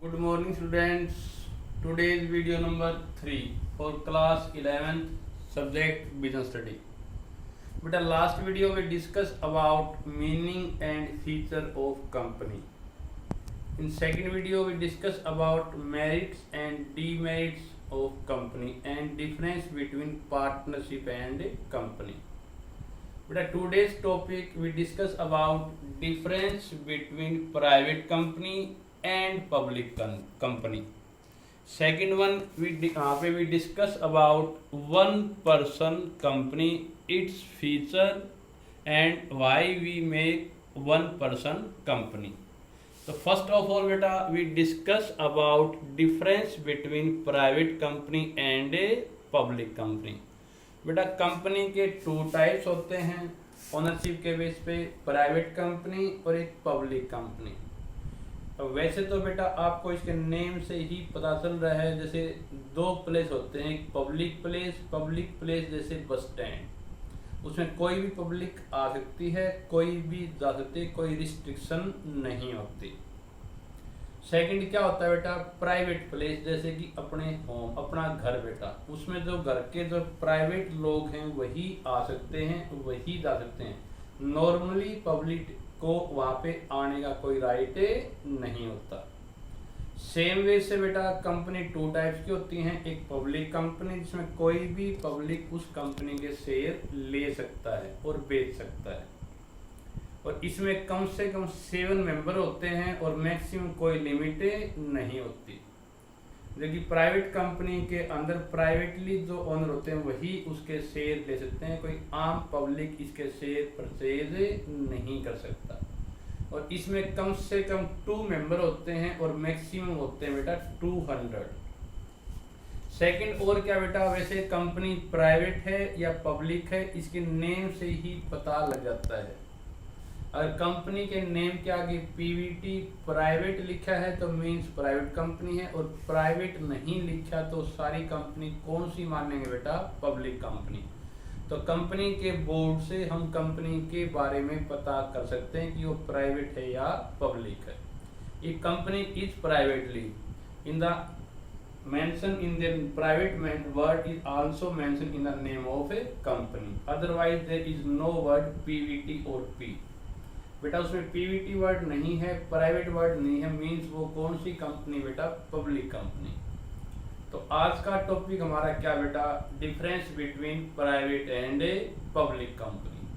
Good morning students. Today is video number 3 for class 11th subject business study. But the last video we discussed about meaning and feature of company. In second video we discussed about merits and demerits of company and difference between partnership and company. But today's topic we discuss about difference between private company and public company. Second one we discuss about one person company, its feature and why we make one person company. So first of all beta we discuss about difference between private company and a public company. बेटा company के two types होते हैं ownership के base पे, private company और एक public company. वैसे तो बेटा आपको इसके नेम से ही पता चल रहा है, जैसे दो प्लेस होते हैं, एक पब्लिक प्लेस जैसे बस स्टैंड, उसमें कोई भी पब्लिक आ सकती है, कोई भी जा सकती है, कोई रिस्ट्रिक्शन नहीं होती। सेकंड क्या होता है बेटा, प्राइवेट प्लेस जैसे कि अपने होम, अपना घर बेटा, उसमें जो घर के जो प्राइवेट लोग हैं वही आ सकते हैं, वही जा सकते हैं। नॉर्मली पब्लिक को वहाँ पे आने का कोई राइट नहीं होता। सेम वे से बेटा कंपनी टू टाइप्स की होती हैं, एक पब्लिक कंपनी जिसमें कोई भी पब्लिक उस कंपनी के शेयर ले सकता है और बेच सकता है, और इसमें कम से कम 7 मेंबर होते हैं और मैक्सिमम कोई लिमिट नहीं होती। जबकि प्राइवेट कंपनी के अंदर प्राइवेटली जो ओनर होते हैं वही उसके शेयर ले सकते हैं, कोई आम पब्लिक इसके शेयर परचेज नहीं कर सकता, और इसमें कम से कम 2 मेंबर होते हैं और मैक्सिमम होते हैं बेटा 200। सेकंड और क्या बेटा, वैसे कंपनी प्राइवेट है या पब्लिक है इसके नेम से ही पता लग जाता है। अगर कंपनी के नेम के आगे पीवीटी प्राइवेट लिखा है तो मीन्स प्राइवेट कंपनी है, और प्राइवेट नहीं लिखा तो सारी कंपनी कौन सी मानेंगे बेटा, पब्लिक कंपनी। तो कंपनी के बोर्ड से हम कंपनी के बारे में पता कर सकते हैं कि वो प्राइवेट है या पब्लिक है। ये company is privately in the mention in the private word is also mentioned in the name of a company, otherwise there is no word pvt or p। बेटा उसमें पीवीटी वर्ड नहीं है, private word नहीं है, means वो कौन सी company बेटा, public company. तो आज का टॉपिक हमारा क्या बेटा, difference between private and A public company.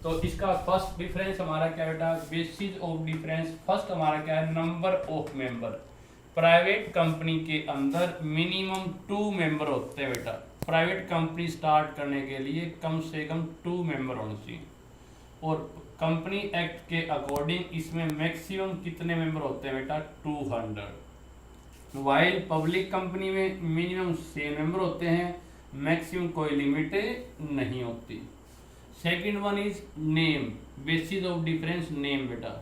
तो इसका फर्स्ट डिफरेंस हमारा क्या बेटा, बेसिस ऑफ डिफरेंस। फर्स्ट हमारा क्या है, number of member. Private company के अंदर मिनिमम 2 मेंबर होते हैं बेटा। प्राइवेट कंपनी स्टार्ट करने के लिए कम से कम 2 मेंबर होने चाहिए, और कंपनी एक्ट के अकॉर्डिंग इसमें मैक्सिमम कितने मेंबर होते हैं बेटा, 200। वाइल पब्लिक कंपनी में मिनिमम 6 मेंबर होते हैं, मैक्सिमम कोई लिमिट नहीं होती। Second one is name, basis of difference name बेटा।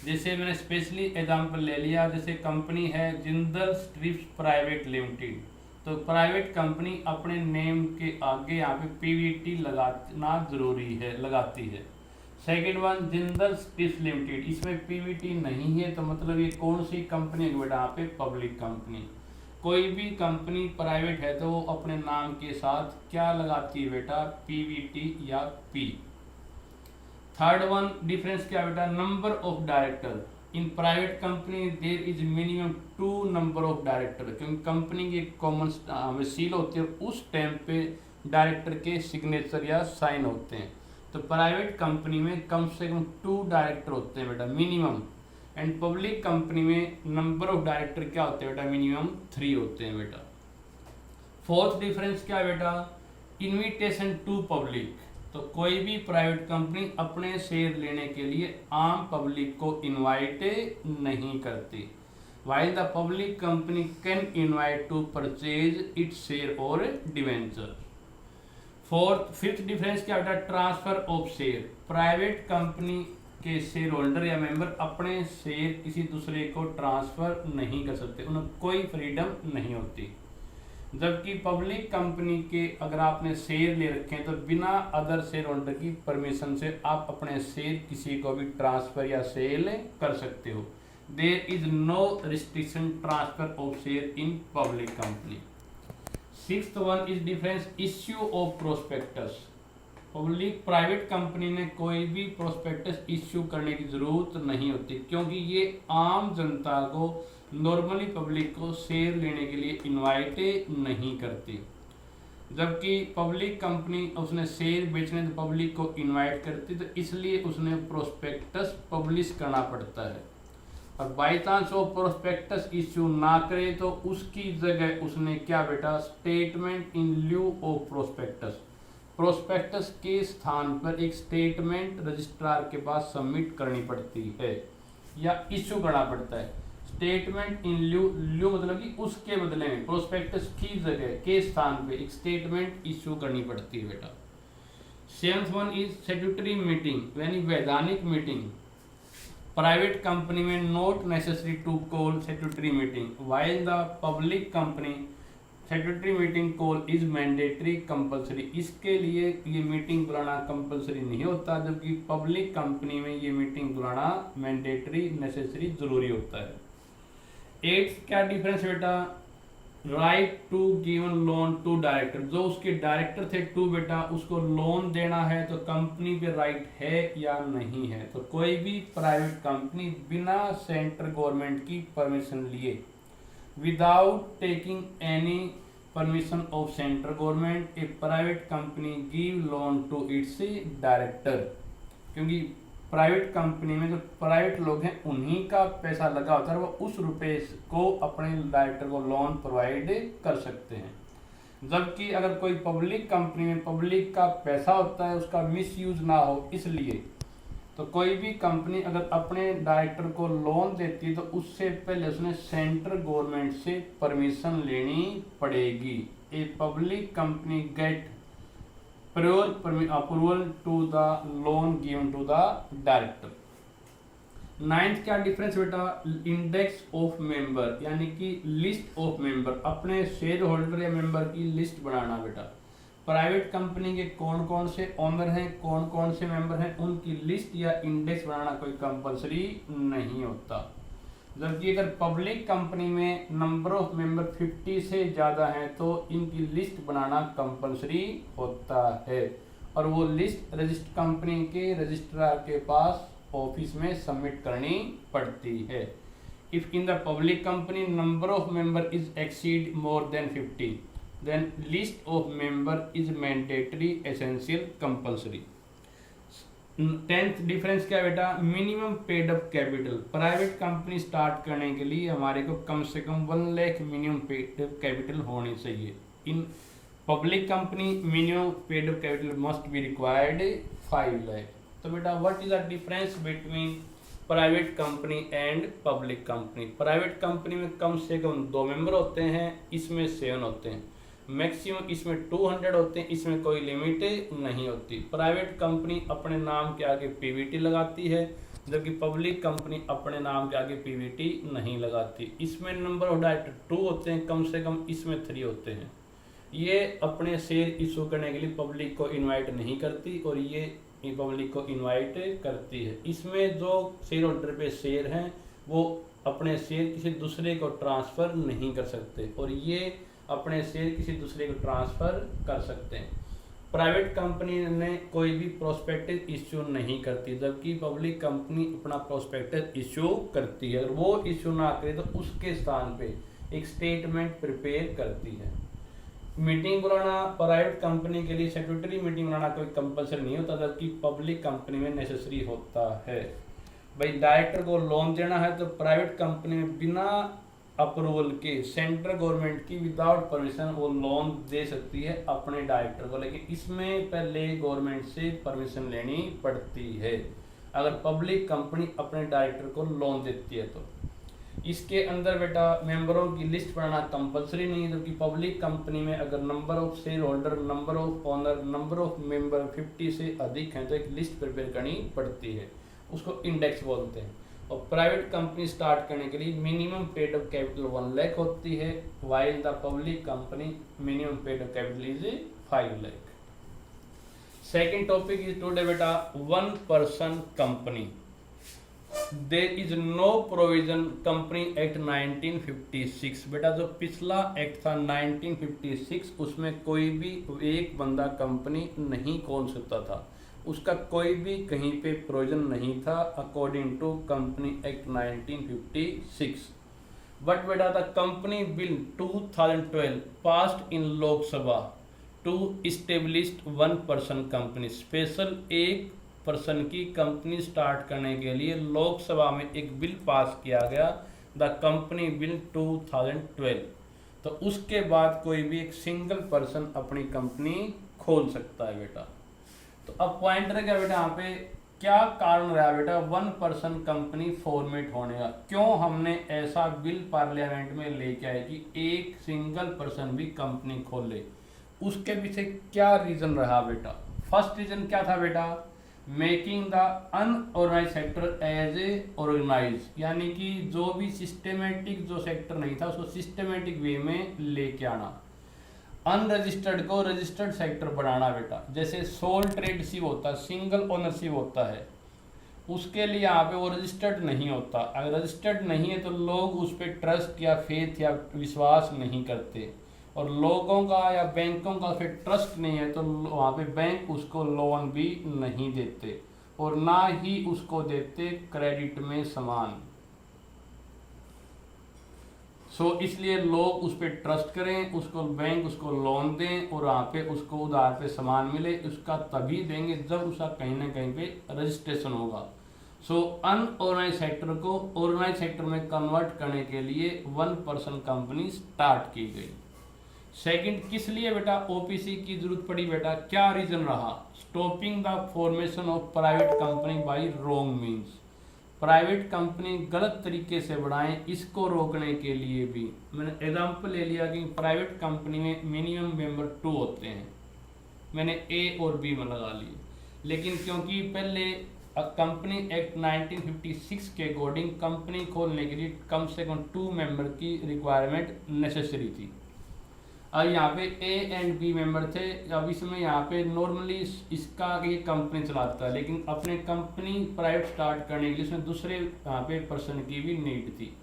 जैसे मैंने स्पेशली एग्जांपल ले लिया, जैसे कंपनी है जिंदल स्ट्रिप्स प्राइवेट लिमिटेड, तो प्राइवेट कंपनी अपने नेम के आगे यहाँ पे पीवीटी लगाना जरूरी है, लगाती है। Second one Jindal strips limited, इसमें पीवीटी नहीं है, तो मतलब ये कौन सी कंपनी है बेटा, यहाँ पे पब्लिक कंपनी। कोई भी कंपनी प्राइवेट है तो वो अपने नाम के साथ क्या लगाती है बेटा, पीवीटी या पी। थर्ड वन डिफरेंस क्या बेटा, number of director. In private company there is minimum 2 number of director, क्योंकि कंपनी की कॉमन सील होती है, उस टाइम पे डायरेक्टर के सिग्नेचर या साइन होते हैं। तो प्राइवेट कंपनी में कम से कम 2 डायरेक्टर होते हैं बेटा मिनिमम, एंड पब्लिक कंपनी में नंबर ऑफ डायरेक्टर क्या होते हैं बेटा, मिनिमम 3 होते हैं बेटा। फोर्थ डिफरेंस क्या है बेटा, इन्विटेशन टू पब्लिक। तो कोई भी प्राइवेट कंपनी अपने शेयर लेने के लिए आम पब्लिक को इनवाइट नहीं करती, while the public company can invite to purchase its share or debenture। Fifth difference क्या बेटा, transfer of share. Private company के शेयर होल्डर या मेंबर अपने शेयर किसी दूसरे को ट्रांसफर नहीं कर सकते, उन्हें कोई फ्रीडम नहीं होती। जबकि पब्लिक कंपनी के अगर आपने शेयर ले रखे हैं तो बिना अदर शेयर होल्डर की परमिशन से आप अपने शेयर किसी को भी ट्रांसफर या सेल कर सकते हो। there is no restriction transfer of share in public company. Sixth one is difference issue of prospectus. Public private company ने कोई भी प्रोस्पेक्टस इश्यू करने की जरूरत नहीं होती, क्योंकि ये आम जनता को, नॉर्मली पब्लिक को शेयर लेने के लिए इनवाइट नहीं करती। जबकि पब्लिक कंपनी उसने शेयर बेचने तो पब्लिक को इनवाइट करती, तो इसलिए उसने प्रोस्पेक्टस पब्लिश करना पड़ता है। और बाई चांस वो प्रोस्पेक्टस इश्यू ना करे तो उसकी जगह उसने क्या बेटा, statement in lieu of prospectus, prospectus के स्थान पर एक स्टेटमेंट रजिस्ट्रार के पास सबमिट करनी पड़ती है या इश्यू करना पड़ता है। स्टेटमेंट इन ल्यू मतलब कि उसके बदले में, प्रोस्पेक्टस की जगह के स्थान पे एक स्टेटमेंट इश्यू करनी पड़ती है बेटा। Seventh one is statutory meeting, यानी वैधानिक मीटिंग। प्राइवेट कंपनी में not necessary to call statutory meeting, while the public company statutory meeting call is mandatory compulsory. इसके लिए ये मीटिंग बुलाना कंपलसरी नहीं होता, जबकि पब्लिक कंपनी में ये मीटिंग बुलाना मैंडेटरी नेसेसरी जरूरी होता है। एट्थ क्या डिफरेंस बेटा, right to given loan to director, जो उसके डायरेक्टर थे टू बेटा, उसको लोन देना है तो कंपनी पे राइट है या नहीं है। तो कोई भी प्राइवेट कंपनी बिना सेंट्रल गवर्नमेंट की परमिशन लिए, without taking any permission of central government, a private company give loan to its director। क्योंकि प्राइवेट कंपनी में जो प्राइवेट लोग हैं उन्हीं का पैसा लगा होता है, वो उस रुपए को अपने डायरेक्टर को लोन प्रोवाइड कर सकते हैं। जबकि अगर कोई पब्लिक कंपनी में पब्लिक का पैसा होता है, उसका मिसयूज ना हो, इसलिए तो कोई भी कंपनी अगर अपने डायरेक्टर को लोन देती है तो उससे पहले उसने सेंट्रल गवर्नमेंट से परमिशन लेनी पड़ेगी। A public company get approval to the loan given to the director. Ninth क्या डिफरेंस बेटा, इंडेक्स ऑफ मेंबर, यानी कि लिस्ट ऑफ मेंबर, अपने शेयर होल्डर या मेंबर की लिस्ट बनाना बेटा। प्राइवेट कंपनी के कौन कौन से ओनर हैं, कौन कौन से मेंबर हैं, उनकी लिस्ट या इंडेक्स बनाना कोई कंपलसरी नहीं होता। जबकि अगर पब्लिक कंपनी में नंबर ऑफ मेंबर 50 से ज़्यादा हैं तो इनकी लिस्ट बनाना कंपलसरी होता है, और वो लिस्ट रजिस्टर कंपनी के रजिस्ट्रार के पास ऑफिस में सबमिट करनी पड़ती है। If in the public company number of member is exceed more than 50, then list of member is mandatory, essential, compulsory। 10th difference क्या बेटा, minimum paid up capital. Private company start करने के लिए हमारे को कम से कम 1 lakh minimum paid up capital होनी चाहिए। In public company minimum paid up capital must be required 5 lakh. तो बेटा what is the difference between private company and public company. Private company में कम से कम 2 मेंबर होते हैं, इसमें 7 होते हैं, मैक्सिमम इसमें 200 होते हैं, इसमें कोई लिमिट नहीं होती। प्राइवेट कंपनी अपने नाम के आगे पीवीटी लगाती है, जबकि पब्लिक कंपनी अपने नाम के आगे पीवीटी नहीं लगाती। इसमें नंबर ऑफ डायरेक्टर 2 होते हैं कम से कम, इसमें 3 होते हैं। ये अपने शेयर इशू करने के लिए पब्लिक को इनवाइट नहीं करती और ये पब्लिक को इनवाइट करती है। इसमें जो शेयर होल्डर पे शेयर हैं वो अपने शेयर किसी दूसरे को ट्रांसफ़र नहीं कर सकते और ये अपने शेयर किसी दूसरे को ट्रांसफ़र कर सकते हैं। प्राइवेट कंपनी ने कोई भी प्रोस्पेक्टस इश्यू नहीं करती, जबकि पब्लिक कंपनी अपना प्रोस्पेक्टस इश्यू करती है। अगर वो इश्यू ना करे तो उसके स्थान पे एक स्टेटमेंट प्रिपेयर करती है। मीटिंग बुलाना प्राइवेट कंपनी के लिए स्टैट्यूटरी मीटिंग बुलाना कोई कंपलसरी नहीं होता, जबकि पब्लिक कंपनी में नेसेसरी होता है। भाई डायरेक्टर को लोन देना है तो प्राइवेट कंपनी में बिना अप्रूवल के सेंट्रल गवर्नमेंट की विदाउट परमिशन वो लोन दे सकती है अपने डायरेक्टर को, लेकिन इसमें पहले गवर्नमेंट से परमिशन लेनी पड़ती है अगर पब्लिक कंपनी अपने डायरेक्टर को लोन देती है तो। इसके अंदर बेटा मेंबरों की लिस्ट बनाना कंपलसरी नहीं है, जबकि पब्लिक कंपनी में अगर number of share holder, number of owner, number of member 50 से अधिक हैं तो एक लिस्ट प्रिपेयर करनी पड़ती है, उसको इंडेक्स बोलते हैं। और प्राइवेट कंपनी स्टार्ट करने के लिए minimum paid up capital 1 lakh होती है, while the public company minimum paid up capital is 5 lakh. Second topic is today बेटा 1 person company. There is no provision company act 1956। बेटा जो पिछला एक्ट था 1956 उसमें कोई भी एक बंदा कंपनी नहीं खोल सकता था, उसका कोई भी कहीं पे प्रोविजन नहीं था according to company act 1956। But बेटा the company bill 2012 passed in Lok Sabha to established 1 person company. Special एक पर्सन की कंपनी स्टार्ट करने के लिए लोकसभा में एक बिल पास किया गया, द कंपनी बिल 2012। तो उसके बाद कोई भी एक सिंगल पर्सन अपनी कंपनी खोल सकता है बेटा। तो अब पॉइंट रह गया बेटा यहाँ पे क्या कारण रहा बेटा 1 पर्सन कंपनी फॉर्मेट होने का, क्यों हमने ऐसा बिल पार्लियामेंट में लेके आए कि एक सिंगल पर्सन भी कंपनी खोल ले, उसके पीछे क्या रीजन रहा बेटा। फर्स्ट रीजन क्या था बेटा, making the unorganise sector as a organise, यानी कि जो भी सिस्टमेटिक जो सेक्टर नहीं था उसको सिस्टमेटिक वे में लेके आना, अनरजिस्टर्ड को रजिस्टर्ड सेक्टर बनाना बेटा। जैसे सोल ट्रेडशिप होता है, सिंगल ओनरशिप होता है, उसके लिए यहाँ पे वो रजिस्टर्ड नहीं होता। अगर रजिस्टर्ड नहीं है तो लोग उस पर ट्रस्ट या फेथ या विश्वास नहीं करते, और लोगों का या बैंकों का फिर ट्रस्ट नहीं है तो वहाँ पे बैंक उसको लोन भी नहीं देते और ना ही उसको देते क्रेडिट में सामान। इसलिए लोग उस पर ट्रस्ट करें, उसको बैंक उसको लोन दें और वहाँ पे उसको उधार पे सामान मिले, उसका तभी देंगे जब उसका कहीं ना कहीं पे रजिस्ट्रेशन होगा। अनऑर्गेनाइज सेक्टर को ऑर्गेनाइज सेक्टर में कन्वर्ट करने के लिए 1 पर्सन कंपनी स्टार्ट की गई। सेकंड किस लिए बेटा ओपीसी की जरूरत पड़ी बेटा, क्या रीजन रहा, stopping the formation of private company by wrong means, private company गलत तरीके से बढ़ाएं, इसको रोकने के लिए भी। मैंने एग्जांपल ले लिया कि प्राइवेट कंपनी में मिनिमम मेंबर 2 होते हैं, मैंने ए और बी में लगा लिए, लेकिन क्योंकि पहले कंपनी एक्ट 1956 के अकॉर्डिंग कंपनी खोलने के लिए कम से कम 2 मेंबर की रिक्वायरमेंट नेसेसरी थी, और यहाँ पे ए एंड बी मेंबर थे। अब इसमें यहाँ पे नॉर्मली इसका ये कंपनी चलाता है, लेकिन अपने कंपनी प्राइवेट स्टार्ट करने के लिए इसमें दूसरे यहाँ पे पर्सन की भी नीड थी,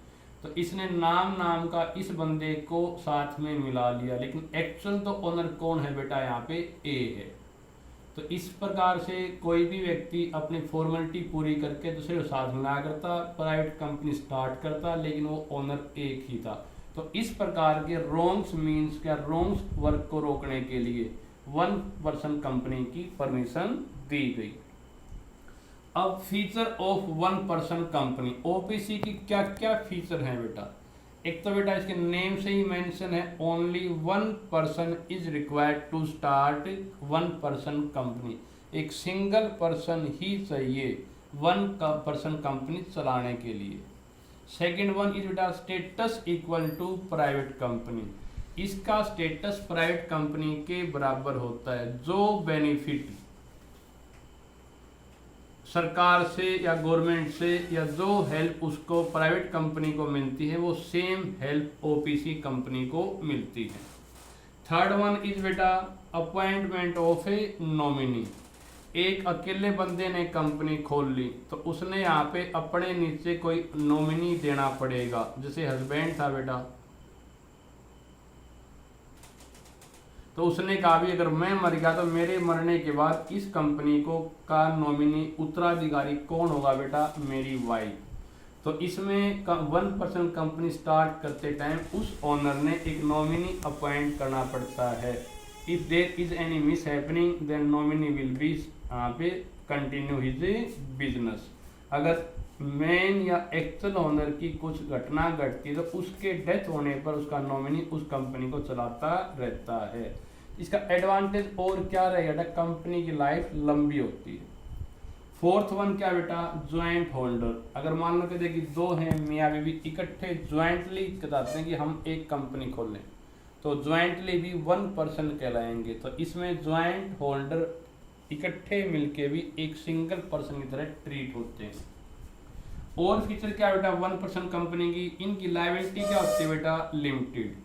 तो इसने नाम का इस बंदे को साथ में मिला लिया, लेकिन एक्चुअल तो ओनर कौन है बेटा, यहाँ पे ए है। तो इस प्रकार से कोई भी व्यक्ति अपनी फॉर्मेलिटी पूरी करके दूसरे को साथ मिला करता, प्राइवेट कंपनी स्टार्ट करता, लेकिन वो ओनर एक ही था। तो इस प्रकार के रॉन्ग्स मीन्स क्या, रॉन्ग्स वर्क को रोकने के लिए 1 पर्सन कंपनी की परमिशन दी गई। अब feature of 1 person company, OPC की क्या क्या फीचर हैं बेटा। एक तो बेटा इसके नेम से ही मेंशन है, only 1 person is required to start 1 person company, एक सिंगल पर्सन ही चाहिए 1 पर्सन कंपनी चलाने के लिए। सेकेंड वन इज बेटा status equal to private company, इसका स्टेटस प्राइवेट कंपनी के बराबर होता है। जो बेनिफिट सरकार से या गवर्नमेंट से या जो हेल्प उसको प्राइवेट कंपनी को मिलती है वो सेम हेल्प ओपीसी कंपनी को मिलती है। थर्ड वन इज बेटा अपॉइंटमेंट ऑफ ए नॉमिनी, एक अकेले बंदे ने कंपनी खोल ली तो उसने यहाँ पे अपने नीचे कोई नॉमिनी देना पड़ेगा। जैसे हस्बैंड था बेटा, तो उसने कहा भी अगर मैं मर गया तो मेरे मरने के बाद इस कंपनी को का नॉमिनी उत्तराधिकारी कौन होगा बेटा, मेरी वाइफ। तो इसमें 1 पर्सन कंपनी स्टार्ट करते टाइम उस ओनर ने एक नॉमिनी अपॉइंट करना पड़ता है। If there is any mishappening then nominee will be यहाँ पे कंटिन्यू हिज बिजनेस। अगर मेन या एक्चुअल ओनर की कुछ घटना घटती है तो उसके डेथ होने पर उसका नॉमिनी उस कंपनी को चलाता रहता है। इसका एडवांटेज और क्या रहेगा, कंपनी की लाइफ लंबी होती है। फोर्थ वन क्या बेटा, ज्वाइंट होल्डर। अगर मान लो कि देखिए 2 हैं मियाँ बीवी इकट्ठे ज्वाइंटली कहते हैं कि हम एक कंपनी खोल लें तो ज्वाइंटली भी 1 पर्सन कहलाएंगे। तो इसमें ज्वाइंट होल्डर इकट्ठे मिलके भी एक सिंगल पर्सन की तरह ट्रीट होते हैं। और फीचर क्या बेटा 1 पर्सन कंपनी की, इनकी लायबिलिटी क्या होती है बेटा, लिमिटेड।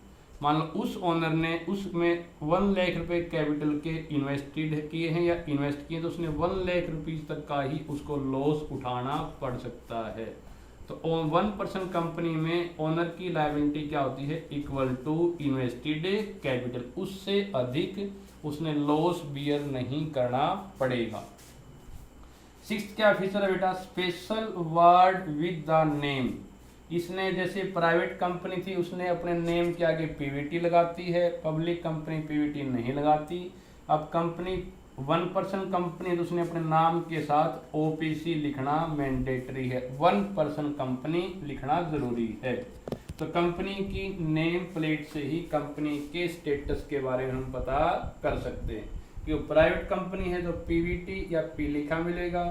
मान लो उस ओनर ने उसमें 1 लाख रुपए कैपिटल के इन्वेस्टेड किए हैं या इन्वेस्ट किए, तो उसने 1 लाख रुपीज तक का ही उसको लॉस उठाना पड़ सकता है। तो 1% कंपनी में ओनर की लायबिलिटी क्या होती है, इक्वल टू इन्वेस्टेड कैपिटल, उससे अधिक उसने लॉस बियर नहीं करना पड़ेगा। 6th क्या फीचर है बेटा, special word with the name. इसने जैसे प्राइवेट कंपनी थी उसने अपने नेम के आगे पीवीटी लगाती है, पब्लिक कंपनी पीवीटी नहीं लगाती। अब कंपनी 1% कंपनी तो उसने अपने नाम के साथ ओपीसी लिखना मैंडेटरी है, 1% कंपनी लिखना जरूरी है। तो कंपनी की नेम प्लेट से ही कंपनी के स्टेटस के बारे में हम पता कर सकते हैं कि वो प्राइवेट कंपनी है तो पीवीटी या पी लिखा मिलेगा,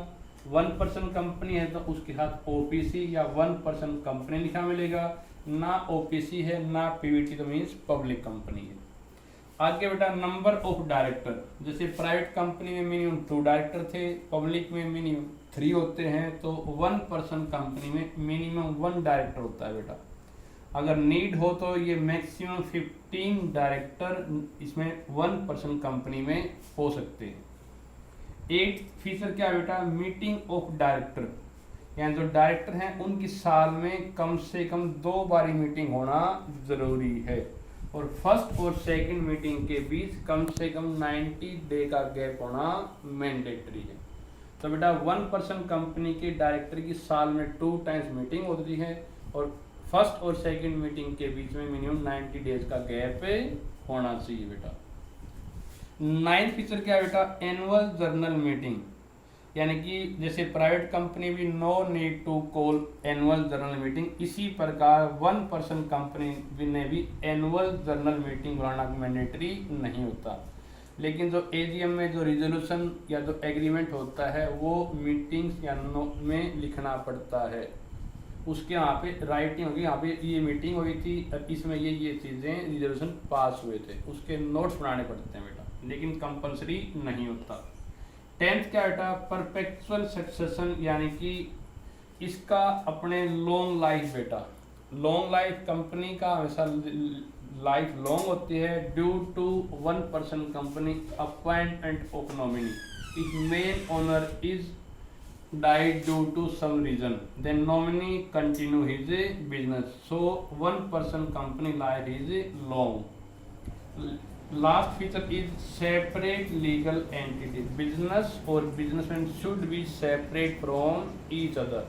1% कंपनी है तो उसके साथ ओपीसी या 1% कंपनी लिखा मिलेगा, ना ओपीसी है ना पीवीटी तो मीन्स पब्लिक कंपनी है। आगे बेटा नंबर ऑफ डायरेक्टर, जैसे प्राइवेट कंपनी में मिनिमम 2 डायरेक्टर थे, पब्लिक में मिनिमम 3 होते हैं, तो 1% कंपनी में मिनिमम 1 डायरेक्टर होता है बेटा। अगर नीड हो तो ये मैक्सिमम 15 डायरेक्टर इसमें 1% कंपनी में हो सकते हैं। 8 फीचर क्या है बेटा, मीटिंग ऑफ डायरेक्टर, यानी जो डायरेक्टर हैं उनकी साल में कम से कम 2 बारी मीटिंग होना जरूरी है, और फर्स्ट और सेकंड मीटिंग के बीच कम से कम 90 डे का गैप होना मैंडेटरी है। तो बेटा 1% कंपनी के डायरेक्टर की साल में 2 टाइम्स मीटिंग होती है, और फर्स्ट और सेकंड मीटिंग के बीच में मिनिमम 90 डेज का गैप होना चाहिए बेटा। 9th फीचर क्या है बेटा, एनुअल जर्नल मीटिंग, यानी कि जैसे प्राइवेट कंपनी भी no need to call annual general meeting, इसी प्रकार 1% कंपनी ने भी एनुअल जर्नल मीटिंग बुलाना मैंडेटरी नहीं होता। लेकिन जो एजीएम में जो रिजोल्यूशन या जो एग्रीमेंट होता है वो मीटिंग्स या में लिखना पड़ता है, उसके यहाँ पे राइटिंग होगी, यहाँ पे ये मीटिंग हुई थी, इसमें ये चीज़ें रिजोल्यूशन पास हुए थे, उसके नोट्स बनाने पड़ते हैं बेटा, लेकिन कंपलसरी नहीं होता। 10th क्या बेटा, परपेचुअल सक्सेशन, यानी कि इसका अपने लॉन्ग लाइफ बेटा, लॉन्ग लाइफ कंपनी का हमेशा लाइफ लॉन्ग होती है due to 1% company appointment of nominee, if main owner is died due to some reason, then nominee continue his business, so 1% company life is long. Last feature is separate legal entity, business or businessmen should be separate from each other.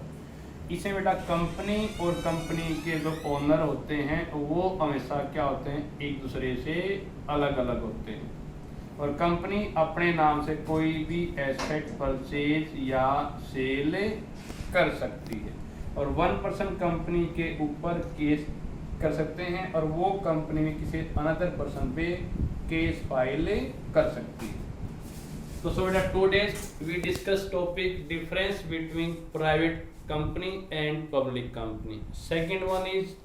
इसे बेटा company और company के जो owner होते हैं वो हमेशा क्या होते हैं, एक दूसरे से अलग अलग होते हैं, और कंपनी अपने नाम से कोई भी एसेट परचेज या सेल कर सकती है, और 1% कंपनी के ऊपर केस कर सकते हैं, और वो कंपनी में किसी अनदर पर्सन पे केस फाइल कर सकती है। तो सो बेटा today's we discuss topic difference between private company and public company. Second one is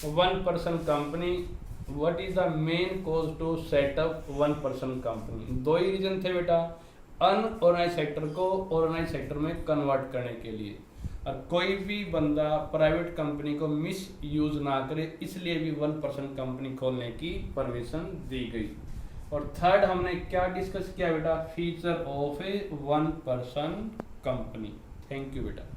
1% company, What is the main cause to set up 1% company. 2 ही रीजन थे बेटा, अनऑर्गेनाइज सेक्टर को ऑर्गेनाइज सेक्टर में कन्वर्ट करने के लिए, और कोई भी बंदा प्राइवेट कंपनी को मिस यूज ना करे, इसलिए भी 1% कंपनी खोलने की परमिशन दी गई। और थर्ड हमने क्या डिस्कस किया बेटा, feature of A 1% company. Thank you बेटा।